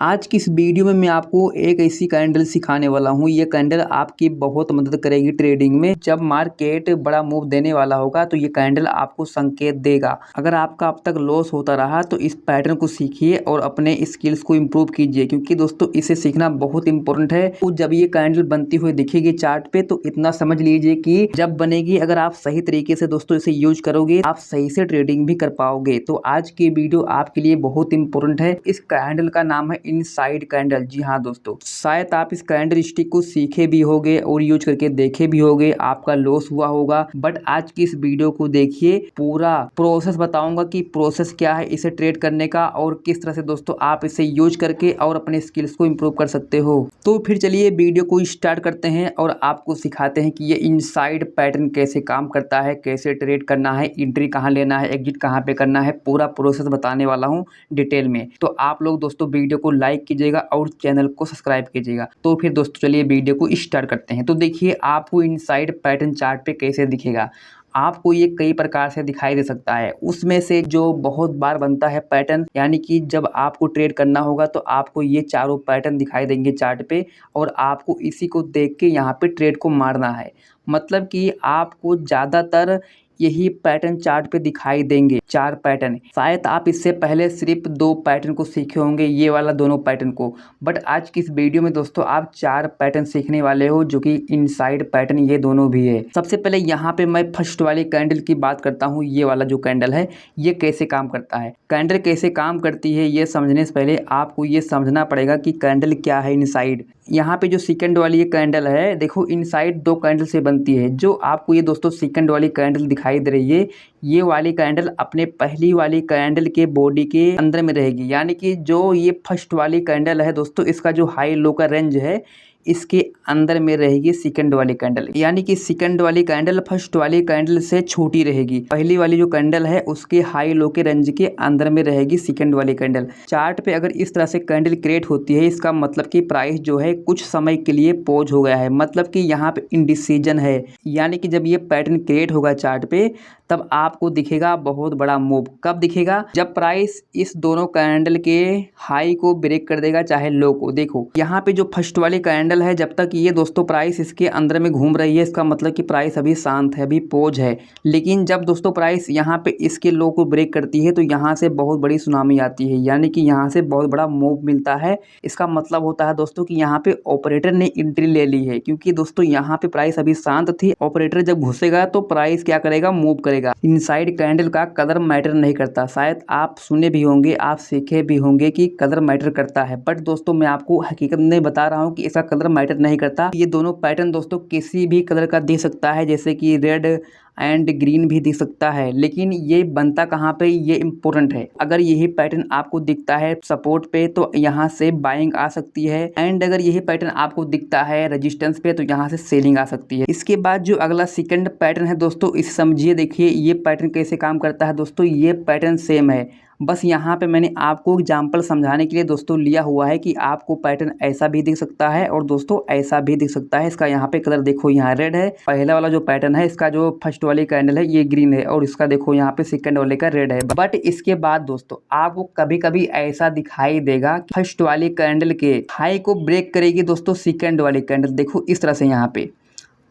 आज की इस वीडियो में मैं आपको एक ऐसी कैंडल सिखाने वाला हूँ। ये कैंडल आपकी बहुत मदद करेगी ट्रेडिंग में। जब मार्केट बड़ा मूव देने वाला होगा तो ये कैंडल आपको संकेत देगा। अगर आपका अब तक लॉस होता रहा तो इस पैटर्न को सीखिए और अपने स्किल्स को इम्प्रूव कीजिए, क्योंकि दोस्तों इसे सीखना बहुत इंपॉर्टेंट है। तो जब ये कैंडल बनती हुई दिखेगी चार्ट पे तो इतना समझ लीजिए कि जब बनेगी, अगर आप सही तरीके से दोस्तों इसे यूज करोगे आप सही से ट्रेडिंग भी कर पाओगे। तो आज की वीडियो आपके लिए बहुत इंपॉर्टेंट है। इस कैंडल का नाम है इनसाइड कैंडल। जी हाँ दोस्तों, शायद आप इस कैंडल स्टिक को सीखे भी होगे और यूज करके देखे भी होगे, आपका लॉस हुआ होगा। बट आज की इस वीडियो को देखिए, पूरा प्रोसेस बताऊंगा कि प्रोसेस क्या है इसे ट्रेड करने का और किस तरह से दोस्तों आप इसे यूज करके और अपने स्किल्स को इम्प्रूव कर सकते हो। तो फिर चलिए वीडियो को स्टार्ट करते हैं और आपको सिखाते हैं कि ये इनसाइड पैटर्न कैसे काम करता है, कैसे ट्रेड करना है, एंट्री कहाँ लेना है, एग्जिट कहाँ पे करना है, पूरा प्रोसेस बताने वाला हूँ डिटेल में। तो आप लोग दोस्तों वीडियो को लाइक कीजिएगा और चैनल को सब्सक्राइब कीजिएगा। तो फिर दोस्तों चलिए वीडियो को स्टार्ट करते हैं। तो देखिए आपको इनसाइड पैटर्न चार्ट पे कैसे दिखेगा। आपको ये कई प्रकार से दिखाई दे सकता है। उसमें से जो बहुत बार बनता है पैटर्न, यानी कि जब आपको ट्रेड करना होगा तो आपको ये चारों पैटर्न दिखाई देंगे चार्ट पे और आपको इसी को देख के यहाँ पे ट्रेड को मारना है। मतलब कि आपको ज़्यादातर यही पैटर्न चार्ट पे दिखाई देंगे, चार पैटर्न। शायद आप इससे पहले सिर्फ दो पैटर्न को सीखे होंगे, ये वाला दोनों पैटर्न को। बट आज की इस वीडियो में दोस्तों आप चार पैटर्न सीखने वाले हो, जो कि इनसाइड पैटर्न ये दोनों भी है। सबसे पहले यहाँ पे मैं फर्स्ट वाली कैंडल की बात करता हूँ। ये वाला जो कैंडल है ये कैसे काम करता है, कैंडल कैसे काम करती है, ये समझने से पहले आपको ये समझना पड़ेगा कि कैंडल क्या है इनसाइड। यहाँ पे जो सेकंड वाली ये कैंडल है, देखो इनसाइड दो कैंडल से बनती है। जो आपको ये दोस्तों सेकंड वाली कैंडल दिखाई दे रही है, ये वाली कैंडल अपने पहली वाली कैंडल के बॉडी के अंदर में रहेगी। यानी कि जो ये फर्स्ट वाली कैंडल है दोस्तों, इसका जो हाई लो का रेंज है इसके अंदर में रहेगी सेकंड वाली कैंडल। यानी कि सेकंड वाली कैंडल फर्स्ट वाली कैंडल से छोटी रहेगी। पहली वाली जो कैंडल है उसके हाई लो के रेंज के अंदर में रहेगी सेकंड वाली कैंडल। चार्ट पे अगर इस तरह से कैंडल क्रिएट होती है, इसका मतलब कि प्राइस जो है कुछ समय के लिए पॉज हो गया है, मतलब कि यहाँ पे इंडिसीजन है। यानी कि जब ये पैटर्न क्रिएट होगा चार्ट पे तब आपको दिखेगा बहुत बड़ा मूव। कब दिखेगा? जब प्राइस इस दोनों कैंडल के हाई को ब्रेक कर देगा, चाहे लो को। देखो यहाँ पे जो फर्स्ट वाली कैंडल है, जब तक ये दोस्तों प्राइस इसके अंदर में घूम रही है, इसका मतलब कि प्राइस अभी शांत है, अभी पॉज है। लेकिन जब दोस्तों प्राइस यहाँ पे इसके लो को ब्रेक करती है तो यहाँ से बहुत बड़ी सुनामी आती है, यानी कि यहाँ से बहुत बड़ा मूव मिलता है। इसका मतलब होता है दोस्तों कि यहाँ पे ऑपरेटर ने एंट्री ले ली है, क्योंकि दोस्तों यहाँ पे प्राइस अभी शांत थी। ऑपरेटर जब घुसेगा तो प्राइस क्या करेगा? मूव करेगा। इनसाइड कैंडल का कलर मैटर नहीं करता। शायद आप सुने भी होंगे, आप सीखे भी होंगे कि कलर मैटर करता है, बट दोस्तों मैं आपको हकीकत में बता रहा हूँ कि इसका कलर मैटर नहीं करता। ये दोनों पैटर्न दोस्तों किसी भी कलर का दिख सकता है, जैसे कि रेड एंड ग्रीन भी दिख सकता है, लेकिन ये बनता कहाँ पे, ये इंपॉर्टेंट है। अगर यही पैटर्न आपको दिखता है सपोर्ट पे तो यहाँ से बाइंग आ सकती है, एंड अगर यही पैटर्न आपको दिखता है रेजिस्टेंस पे तो यहाँ से सेलिंग आ सकती है। इसके बाद जो अगला सेकंड पैटर्न है दोस्तों, इसे समझिए। देखिए ये पैटर्न कैसे काम करता है दोस्तों। ये पैटर्न सेम है, बस यहाँ पे मैंने आपको एग्जाम्पल समझाने के लिए दोस्तों लिया हुआ है कि आपको पैटर्न ऐसा भी दिख सकता है और दोस्तों ऐसा भी दिख सकता है। इसका यहाँ पे कलर देखो, यहाँ रेड है। पहला वाला जो पैटर्न है इसका जो फर्स्ट वाली कैंडल है ये ग्रीन है, और इसका देखो यहाँ पे सेकंड वाले का रेड है। बट इसके बाद दोस्तों आपको कभी कभी ऐसा दिखाई देगा कि फर्स्ट वाली कैंडल के हाई को ब्रेक करेगी दोस्तों सेकंड वाली कैंडल, देखो इस तरह से यहाँ पे।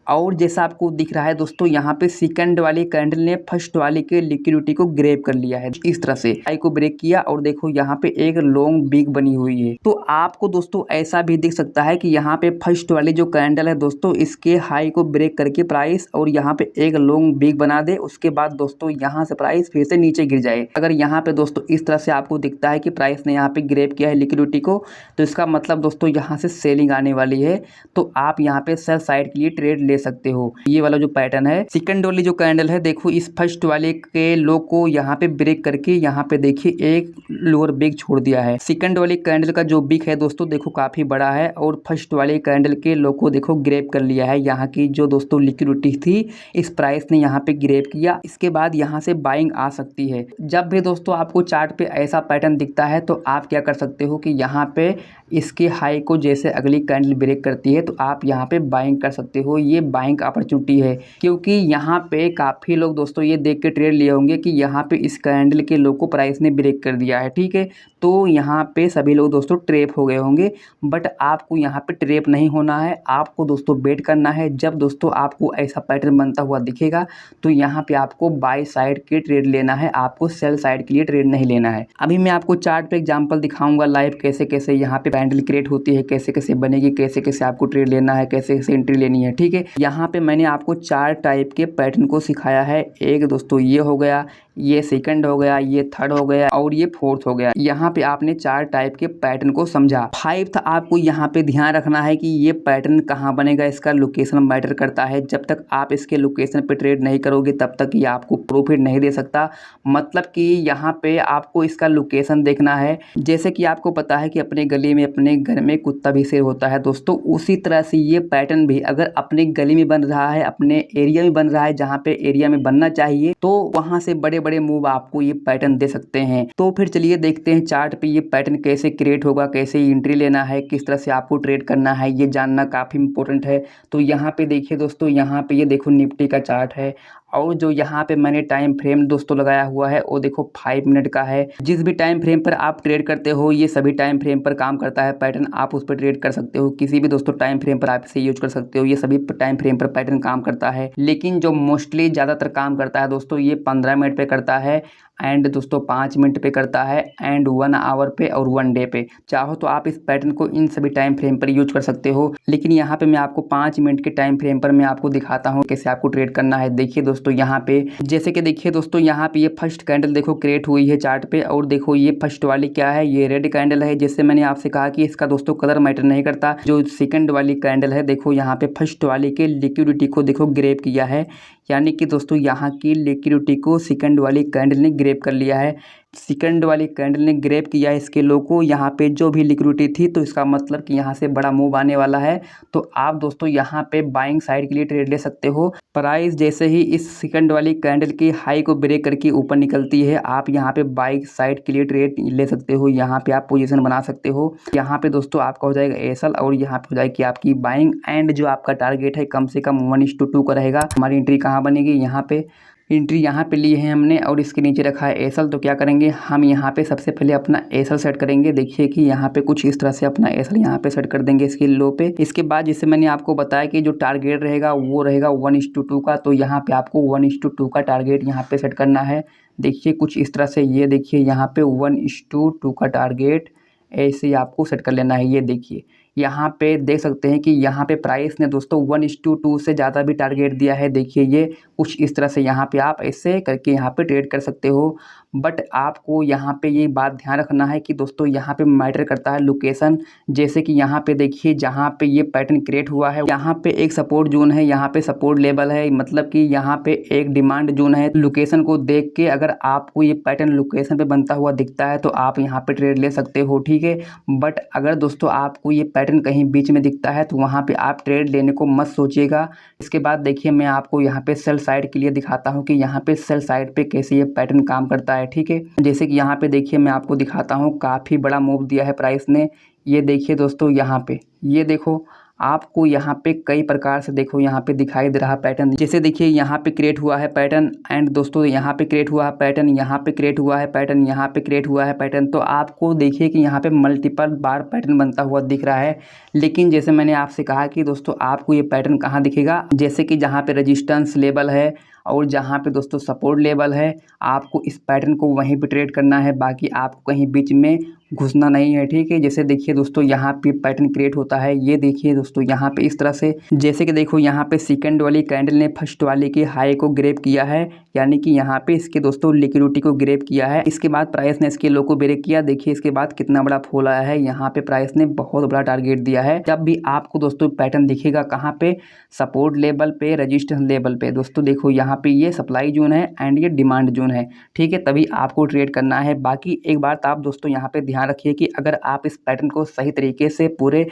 और जैसा आपको दिख रहा है दोस्तों, यहाँ पे सेकंड वाली कैंडल ने फर्स्ट वाली के लिक्विडिटी को ग्रैब कर लिया है, इस तरह से हाई को ब्रेक किया और देखो यहाँ पे एक लॉन्ग बिग बनी हुई है। तो आपको दोस्तों ऐसा भी दिख सकता है कि यहाँ पे फर्स्ट वाली जो कैंडल है दोस्तों, इसके हाई को ब्रेक करके प्राइस और यहाँ पे एक लॉन्ग बिग बना दे, उसके बाद दोस्तों यहाँ से प्राइस फिर से नीचे गिर जाए। अगर यहाँ पे दोस्तों इस तरह से आपको दिखता है कि प्राइस ने यहाँ पे ग्रैब किया है लिक्विडिटी को, तो इसका मतलब दोस्तों यहाँ से सेलिंग आने वाली है। तो आप यहाँ पे सेल साइड के लिए ट्रेड ले सकते हो। ये वाला जो पैटर्न है, सेकंड वाली जो कैंडल है, देखो इस फर्स्ट वाले के लो को यहाँ पे ब्रेक करके यहाँ पे देखिए एक लोअर बिग छोड़ दिया है। सेकंड वाली कैंडल का जो बिग है दोस्तों देखो काफी बड़ा है, और फर्स्ट वाले कैंडल के लो को देखो ग्रैब कर लिया है। यहाँ की जो दोस्तों लिक्विडिटी थी इस प्राइस ने यहाँ पे ग्रैब किया, इसके बाद यहाँ से बाइंग आ सकती है। जब भी दोस्तों आपको चार्ट पे ऐसा पैटर्न दिखता है तो आप क्या कर सकते हो कि यहाँ पे इसके हाई को जैसे अगली कैंडल ब्रेक करती है तो आप यहाँ पे बाइंग कर सकते हो। ये बाइंग अपॉर्चुनिटी है, क्योंकि यहाँ पे काफ़ी लोग दोस्तों ये देख के ट्रेड लिए होंगे कि यहाँ पे इस कैंडल के लो को प्राइस ने ब्रेक कर दिया है, ठीक है। तो यहाँ पे सभी लोग दोस्तों ट्रैप हो गए होंगे। बट आपको यहाँ पे ट्रैप नहीं होना है, आपको दोस्तों वेट करना है। जब दोस्तों आपको ऐसा पैटर्न बनता हुआ दिखेगा तो यहाँ पे आपको बाय साइड के ट्रेड लेना है, आपको सेल साइड के लिए ट्रेड नहीं लेना है। अभी मैं आपको चार्ट पे एग्जांपल दिखाऊंगा लाइव कैसे कैसे यहाँ पे कैंडल क्रिएट होती है, कैसे कैसे बनेगी, कैसे कैसे आपको ट्रेड लेना है, कैसे कैसे एंट्री लेनी है। ठीक है, यहाँ पे मैंने आपको 4 टाइप के पैटर्न को सिखाया है। एक दोस्तों ये हो गया, ये सेकंड हो गया, ये थर्ड हो गया और ये फोर्थ हो गया। यहाँ पे आपने 4 टाइप के पैटर्न को समझा। 5th आपको यहाँ पे ध्यान रखना है कि ये पैटर्न कहाँ बनेगा, इसका लोकेशन मैटर करता है। जब तक आप इसके लोकेशन पे ट्रेड नहीं करोगे तब तक ये आपको प्रॉफिट नहीं दे सकता। मतलब कि यहाँ पे आपको इसका लोकेशन देखना है। जैसे कि आपको पता है कि अपने गली में, अपने घर में कुत्ता भी शेर होता है दोस्तों, उसी तरह से ये पैटर्न भी अगर अपने गली में बन रहा है, अपने एरिया में बन रहा है, जहाँ पे एरिया में बनना चाहिए, तो वहाँ से बड़े बड़े मूव आपको ये पैटर्न दे सकते हैं। तो फिर चलिए देखते हैं चार्ट पे ये पैटर्न कैसे क्रिएट होगा, कैसे एंट्री लेना है, किस तरह से आपको ट्रेड करना है, ये जानना काफ़ी इंपॉर्टेंट है। तो यहाँ पे देखिए दोस्तों, यहाँ पे ये देखो निफ्टी का चार्ट है और जो यहाँ पे मैंने टाइम फ्रेम दोस्तों लगाया हुआ है वो देखो 5 मिनट का है। जिस भी टाइम फ्रेम पर आप ट्रेड करते हो ये सभी टाइम फ्रेम पर काम करता है पैटर्न, आप उस पर ट्रेड कर सकते हो। किसी भी दोस्तों टाइम फ्रेम पर आप इसे यूज कर सकते हो, ये सभी टाइम फ्रेम पर पैटर्न काम करता है। लेकिन जो मोस्टली ज़्यादातर काम करता है दोस्तों ये 15 मिनट पे करता है एंड दोस्तों 5 मिनट पे करता है एंड 1 आवर पे और 1 डे पे। चाहो तो आप इस पैटर्न को इन सभी टाइम फ्रेम पर यूज कर सकते हो, लेकिन यहाँ पे मैं आपको 5 मिनट के टाइम फ्रेम पर मैं आपको दिखाता हूँ कैसे आपको ट्रेड करना है। देखिए दोस्तों यहाँ पे जैसे कि देखिए दोस्तों यहाँ पे ये फर्स्ट कैंडल देखो क्रिएट हुई है चार्ट पे, और देखो ये फर्स्ट वाली क्या है, ये रेड कैंडल है। जैसे मैंने आपसे कहा कि इसका दोस्तों कलर मैटर नहीं करता। जो सेकंड वाली कैंडल है देखो यहाँ पे फर्स्ट वाली के लिक्विडिटी को देखो ग्रैब किया है, यानी कि दोस्तों यहाँ की लिक्विडिटी को सेकंड वाली कैंडल ने ग्रैब कर लिया है। सेकंड वाली कैंडल ने ग्रैब किया है इसके लो को, यहाँ पे जो भी लिक्विडिटी थी, तो इसका मतलब कि यहाँ से बड़ा मूव आने वाला है। तो आप दोस्तों यहाँ पे बाइंग साइड के लिए ट्रेड ले सकते हो। प्राइस जैसे ही इस सेकंड वाली कैंडल की हाई को ब्रेक करके ऊपर निकलती है, आप यहाँ पे बाइंग साइड के लिए ट्रेड ले सकते हो। यहाँ पे आप पोजीशन बना सकते हो। यहाँ पे दोस्तों आपका हो जाएगा एसएल और यहाँ पे हो जाएगी आपकी बाइंग एंड जो आपका टारगेट है कम से कम 1:2 का रहेगा। हमारी एंट्री कहाँ बनेगी, यहाँ पे एंट्री यहाँ पे ली है हमने और इसके नीचे रखा है एसएल। तो क्या करेंगे हम यहाँ पे सबसे पहले अपना एसएल सेट करेंगे। देखिए कि यहाँ पे कुछ इस तरह से अपना एसएल यहाँ पे सेट कर देंगे इसके लो पे। इसके बाद जैसे मैंने आपको बताया कि जो टारगेट रहेगा वो रहेगा 1:2 का, तो यहाँ पे आपको 1:2 का टारगेट यहाँ पे सेट करना है। देखिए कुछ इस तरह से, ये देखिए यहाँ पे 1:2 का टारगेट ऐसे ही आपको सेट कर लेना है। ये देखिए यहाँ पे देख सकते हैं कि यहाँ पे प्राइस ने दोस्तों 1:2 से ज़्यादा भी टारगेट दिया है। देखिए ये कुछ इस तरह से यहाँ पे आप ऐसे करके यहाँ पे ट्रेड कर सकते हो। बट आपको यहाँ पे ये बात ध्यान रखना है कि दोस्तों यहाँ पे मैटर करता है लोकेशन। जैसे कि यहाँ पे देखिए जहाँ पे ये पैटर्न क्रिएट हुआ है यहाँ पे एक सपोर्ट जोन है, यहाँ पे सपोर्ट लेवल है, मतलब कि यहाँ पे एक डिमांड जोन है। लोकेशन को देख के अगर आपको ये पैटर्न लोकेशन पे बनता हुआ दिखता है तो आप यहाँ पे ट्रेड ले सकते हो, ठीक है। बट अगर दोस्तों आपको ये पैटर्न कहीं बीच में दिखता है तो वहाँ पे आप ट्रेड लेने को मत सोचिएगा। इसके बाद देखिए मैं आपको यहाँ पे सेल साइड के लिए दिखाता हूँ कि यहाँ पे सेल साइड पे कैसे ये पैटर्न काम करता है, ठीक है। जैसे कि यहाँ पे देखिए मैं आपको दिखाता हूँ, काफ़ी बड़ा मूव दिया है प्राइस ने। ये देखिए दोस्तों यहाँ पे, ये देखो आपको यहाँ पे कई प्रकार से देखो यहाँ पे दिखाई दे रहा पैटर्न। जैसे देखिए यहाँ पे क्रिएट हुआ है पैटर्न एंड दोस्तों यहाँ पे क्रिएट हुआ है पैटर्न, यहाँ पे क्रिएट हुआ है पैटर्न, यहाँ पे क्रिएट हुआ है पैटर्न। तो आपको देखिए कि यहाँ पे मल्टीपल बार पैटर्न बनता हुआ दिख रहा है। लेकिन जैसे मैंने आपसे कहा कि दोस्तों आपको ये पैटर्न कहाँ दिखेगा, जैसे कि जहाँ पे रेजिस्टेंस लेवल है और जहाँ पे दोस्तों सपोर्ट लेवल है, आपको इस पैटर्न को वहीं पे ट्रेड करना है। बाकी आपको कहीं बीच में घुसना नहीं है, ठीक है। जैसे देखिए दोस्तों यहाँ पे पैटर्न क्रिएट होता है, ये देखिए दोस्तों यहाँ पे इस तरह से। जैसे कि देखो यहाँ पे सेकंड वाली कैंडल ने फर्स्ट वाली की हाई को ग्रैब किया है, यानी कि यहाँ पे इसके दोस्तों लिक्विडिटी को ग्रैब किया है। इसके बाद प्राइस ने इसके लो को ब्रेक किया। देखिए इसके बाद कितना बड़ा फॉल आया है, यहाँ पे प्राइस ने बहुत बड़ा टारगेट दिया है। जब भी आपको दोस्तों पैटर्न दिखेगा कहाँ पे, सपोर्ट लेवल पे, रजिस्टेंस लेवल पे, दोस्तों देखो यहाँ पे ये सप्लाई जोन है एंड ये डिमांड जोन है, ठीक है। तभी आपको ट्रेड करना है। बाकी एक बात आप दोस्तों यहाँ पे ध्यान रखिए कि अगर आप इस पैटर्न को सही तरीके से पूरे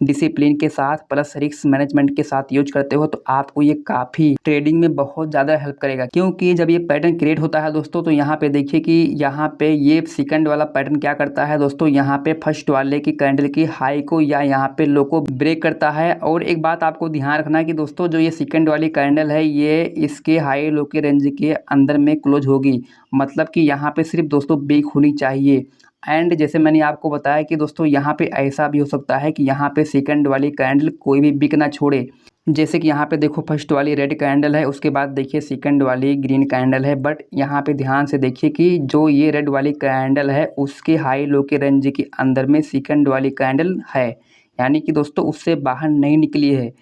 डिसिप्लिन के साथ प्लस रिस्क मैनेजमेंट के साथ यूज करते हो तो आपको ये काफ़ी ट्रेडिंग में बहुत ज़्यादा हेल्प करेगा। क्योंकि जब ये पैटर्न क्रिएट होता है दोस्तों तो यहाँ पे देखिए कि यहाँ पे ये सेकंड वाला पैटर्न क्या करता है दोस्तों, यहाँ पे फर्स्ट वाले की कैंडल की हाई को या यहाँ पे लो को ब्रेक करता है। और एक बात आपको ध्यान रखना है कि दोस्तों जो ये सेकंड वाली कैंडल है ये इसके हाई लो के रेंज के अंदर में क्लोज होगी, मतलब कि यहाँ पे सिर्फ दोस्तों ब्रेक होनी चाहिए। एंड जैसे मैंने आपको बताया कि दोस्तों यहाँ पे ऐसा भी हो सकता है कि यहाँ पे सेकंड वाली कैंडल कोई भी बिक ना छोड़े। जैसे कि यहाँ पे देखो फर्स्ट वाली रेड कैंडल है, उसके बाद देखिए सेकंड वाली ग्रीन कैंडल है, बट यहाँ पे ध्यान से देखिए कि जो ये रेड वाली कैंडल है उसके हाई लो के रेंज के अंदर में सेकंड वाली कैंडल है, यानी कि दोस्तों उससे बाहर नहीं निकली है।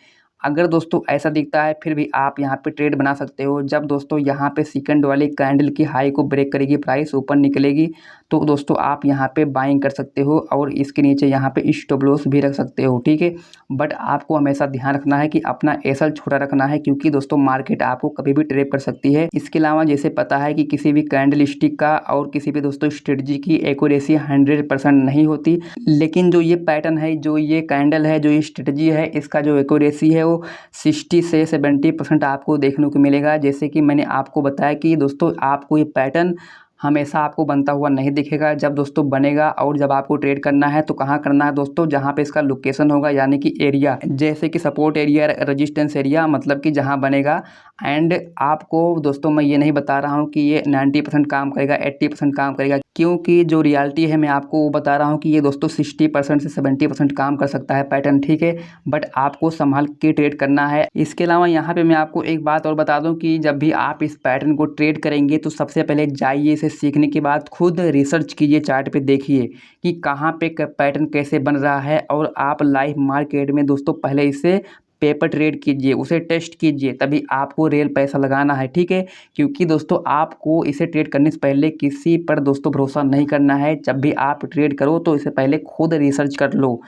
अगर दोस्तों ऐसा दिखता है फिर भी आप यहाँ पे ट्रेड बना सकते हो। जब दोस्तों यहाँ पे सेकंड वाली कैंडल की हाई को ब्रेक करेगी, प्राइस ऊपर निकलेगी, तो दोस्तों आप यहाँ पे बाइंग कर सकते हो और इसके नीचे यहाँ पे स्टॉप लॉस भी रख सकते हो, ठीक है। बट आपको हमेशा ध्यान रखना है कि अपना एसएल छोटा रखना है, क्योंकि दोस्तों मार्केट आपको कभी भी ट्रेप कर सकती है। इसके अलावा जैसे पता है कि किसी भी कैंडल स्टिक का और किसी भी दोस्तों स्ट्रेटजी की एक्यूरेसी 100% नहीं होती, लेकिन जो ये पैटर्न है, जो ये कैंडल है, जो ये स्ट्रेटजी है, इसका जो एक्यूरेसी है वो 60 से 70% आपको देखने को मिलेगा। जैसे कि मैंने आपको बताया कि दोस्तों आपको ये पैटर्न हमेशा आपको बनता हुआ नहीं दिखेगा। जब दोस्तों बनेगा और जब आपको ट्रेड करना है तो कहाँ करना है दोस्तों, जहाँ पे इसका लोकेशन होगा, यानी कि एरिया, जैसे कि सपोर्ट एरिया, रेजिस्टेंस एरिया, मतलब कि जहाँ बनेगा। एंड आपको दोस्तों मैं ये नहीं बता रहा हूँ कि ये 90% काम करेगा, 80% काम करेगा, क्योंकि जो रियलिटी है मैं आपको वो बता रहा हूँ कि ये दोस्तों 60% से 70% काम कर सकता है पैटर्न, ठीक है। बट आपको संभाल के ट्रेड करना है। इसके अलावा यहाँ पे मैं आपको एक बात और बता दूँ कि जब भी आप इस पैटर्न को ट्रेड करेंगे तो सबसे पहले जाइए, इसे सीखने के बाद खुद रिसर्च कीजिए, चार्ट पे देखिए कि कहाँ पे पैटर्न कैसे बन रहा है, और आप लाइव मार्केट में दोस्तों पहले इसे पेपर ट्रेड कीजिए, उसे टेस्ट कीजिए, तभी आपको रियल पैसा लगाना है, ठीक है। क्योंकि दोस्तों आपको इसे ट्रेड करने से पहले किसी पर दोस्तों भरोसा नहीं करना है। जब भी आप ट्रेड करो तो इससे पहले खुद रिसर्च कर लो,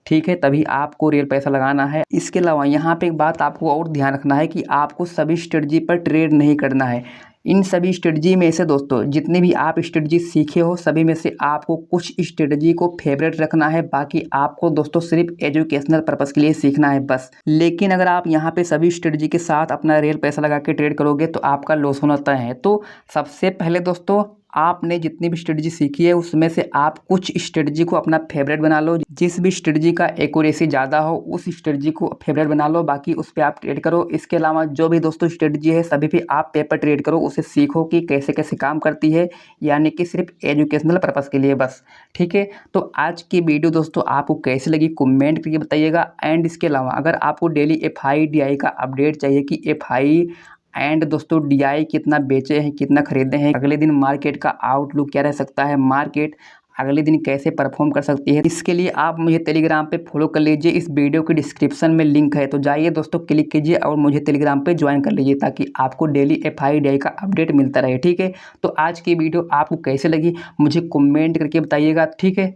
ठीक है, तभी आपको रियल पैसा लगाना है। इसके अलावा यहाँ पे एक बात आपको और ध्यान रखना है कि आपको सभी स्ट्रेटजी पर ट्रेड नहीं करना है। इन सभी स्ट्रेटजी में से दोस्तों जितने भी आप स्ट्रेटजी सीखे हो, सभी में से आपको कुछ स्ट्रेटजी को फेवरेट रखना है, बाकी आपको दोस्तों सिर्फ एजुकेशनल पर्पज़ के लिए सीखना है बस। लेकिन अगर आप यहाँ पे सभी स्ट्रेटजी के साथ अपना रियल पैसा लगा के ट्रेड करोगे तो आपका लॉस होना तय है। तो सबसे पहले दोस्तों आपने जितनी भी स्ट्रेटजी सीखी है उसमें से आप कुछ स्ट्रेटजी को अपना फेवरेट बना लो। जिस भी स्ट्रेटजी का एक्यूरेसी ज़्यादा हो उस स्ट्रेटजी को फेवरेट बना लो, बाकी उस पर आप ट्रेड करो। इसके अलावा जो भी दोस्तों स्ट्रेटजी है सभी पे आप पेपर ट्रेड करो, उसे सीखो कि कैसे कैसे काम करती है, यानी कि सिर्फ एजुकेशनल पर्पज़ के लिए बस, ठीक है। तो आज की वीडियो दोस्तों आपको कैसी लगी कमेंट करके बताइएगा। एंड इसके अलावा अगर आपको डेली एफआई डीआई का अपडेट चाहिए कि एफआई एंड दोस्तों डीआई कितना बेचे हैं, कितना खरीदे हैं, अगले दिन मार्केट का आउटलुक क्या रह सकता है, मार्केट अगले दिन कैसे परफॉर्म कर सकती है, इसके लिए आप मुझे टेलीग्राम पे फॉलो कर लीजिए। इस वीडियो के डिस्क्रिप्शन में लिंक है, तो जाइए दोस्तों, क्लिक कीजिए और मुझे टेलीग्राम पे ज्वाइन कर लीजिए, ताकि आपको डेली एफआई डीआई का अपडेट मिलता रहे, ठीक है। तो आज की वीडियो आपको कैसे लगी मुझे कमेंट करके बताइएगा, ठीक है।